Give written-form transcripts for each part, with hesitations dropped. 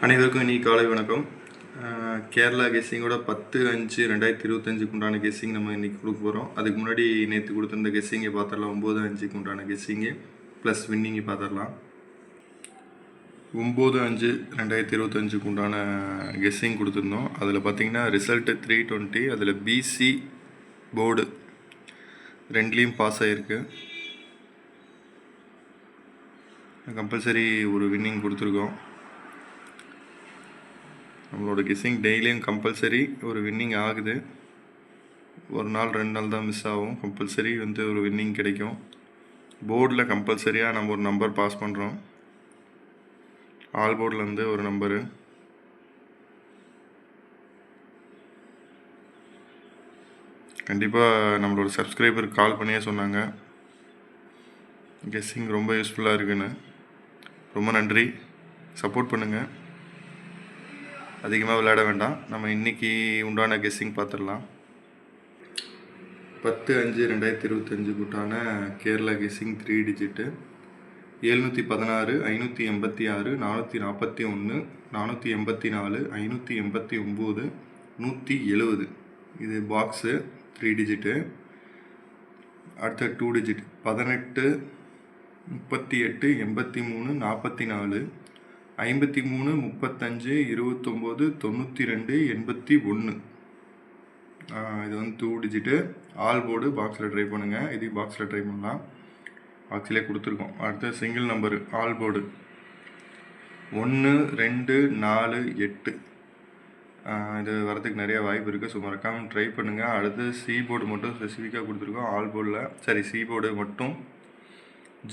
அனைவருக்கும் இன்னைக்கு காலை வணக்கம். கேரளா கெஸ்ஸிங்கோட 10/5/2025 உண்டான கெஸ்ஸிங் நம்ம இன்றைக்கி கொடுக்க போகிறோம். அதுக்கு முன்னாடி நேற்று கொடுத்துருந்த கெஸ்ஸிங்கை பார்த்துடலாம். 9/5 உண்டான கெஸ்ஸிங்கு ப்ளஸ் வின்னிங்கை பார்த்துடலாம். 9/5/2025 உண்டான கெஸ்ஸிங் கொடுத்துருந்தோம். அதில் பார்த்திங்கன்னா ரிசல்ட்டு 320. அதில் பிசி போர்டு ரெண்டுலேயும் பாஸ் ஆகிருக்கு. கம்பல்சரி ஒரு வின்னிங் கொடுத்துருக்கோம். நம்மளோட கெஸ்ஸிங் டெய்லியும் கம்பல்சரி ஒரு வின்னிங் ஆகுது. ஒரு நாள் 2 நாள் தான் மிஸ் ஆகும். கம்பல்சரி ஒரு வின்னிங் கிடைக்கும். போர்டில் கம்பல்சரியாக நம்ம ஒரு நம்பர் பாஸ் பண்ணுறோம். ஆல் போர்டில் ஒரு நம்பரு. கண்டிப்பாக நம்மளோட சப்ஸ்கிரைபருக்கு கால் பண்ணியே சொன்னாங்க கெஸ்ஸிங் ரொம்ப யூஸ்ஃபுல்லாக இருக்குன்னு. ரொம்ப நன்றி. சப்போர்ட் பண்ணுங்கள். அதிகமாக விளையாட வேண்டாம். நம்ம இன்றைக்கி உண்டான கெஸ்ஸிங் பார்த்துடலாம். 10/5/2025 உண்டான கேரளா கெஸ்ஸிங் 3 டிஜிட்டு 716, 586, 441, 484, 589, 170. இது பாக்ஸு 3 டிஜிட்டு. அடுத்த 2 டிஜிட் 18, 38, 83, 44, 53, 35, 29, 92, 81. இது 2 டிஜிட்டு. ஆல் போர்டு பாக்ஸில் ட்ரை பண்ணுங்கள். இது பாக்ஸில் ட்ரை பண்ணலாம். பாக்ஸிலே கொடுத்துருக்கோம். அடுத்த சிங்கிள் நம்பரு ஆல் போர்டு 1, 2, 4, 8. இது வரதுக்கு நிறைய வாய்ப்பு இருக்குது. ஸோ மறக்காமல் ட்ரை பண்ணுங்கள். அடுத்து சி போர்டு மட்டும் ஸ்பெசிஃபிக்காக கொடுத்துருக்கோம். ஆல் போர்டில் சி போர்டு மட்டும்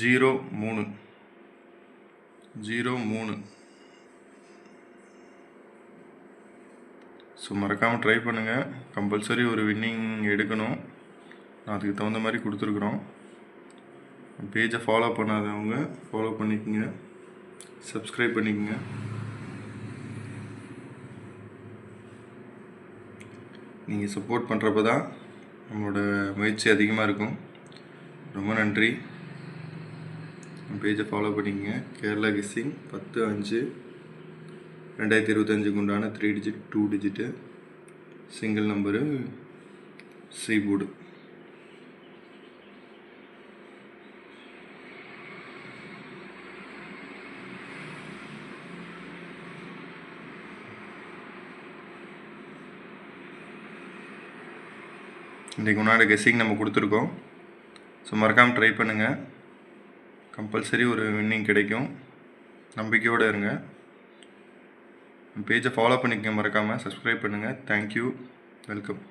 0, 3. ஸோ மறக்காமல் ட்ரை பண்ணுங்கள். கம்பல்சரி ஒரு வின்னிங் எடுக்கணும். அதுக்கு தகுந்த மாதிரி கொடுத்துருக்குறோம். பேஜை ஃபாலோ பண்ணாதவங்க ஃபாலோ பண்ணிக்கோங்க. சப்ஸ்கிரைப் பண்ணிக்கோங்க. நீங்கள் சப்போர்ட் பண்ணுறப்ப தான் நம்மளோட முயற்சி அதிகமாக இருக்கும். ரொம்ப நன்றி. பேஜை ஃபாலோ பண்ணிக்கங்க. கேரளா கெஸ்ஸிங் 10/5/2025 உண்டான 3 digit 2 digit single number C board. இன்றைக்கு உண்டான கெஸ்ஸிங் நம்ம கொடுத்துருக்கோம். ஸோ மறக்காமல் ட்ரை பண்ணுங்கள். கம்பல்சரி ஒரு வின்னிங் கிடைக்கும். நம்பிக்கையோடு இருங்க. பேஜை ஃபாலோ பண்ணிக்கங்க. மறக்காமல் சப்ஸ்கிரைப் பண்ணுங்கள். தேங்க்யூ. வெல்கம்.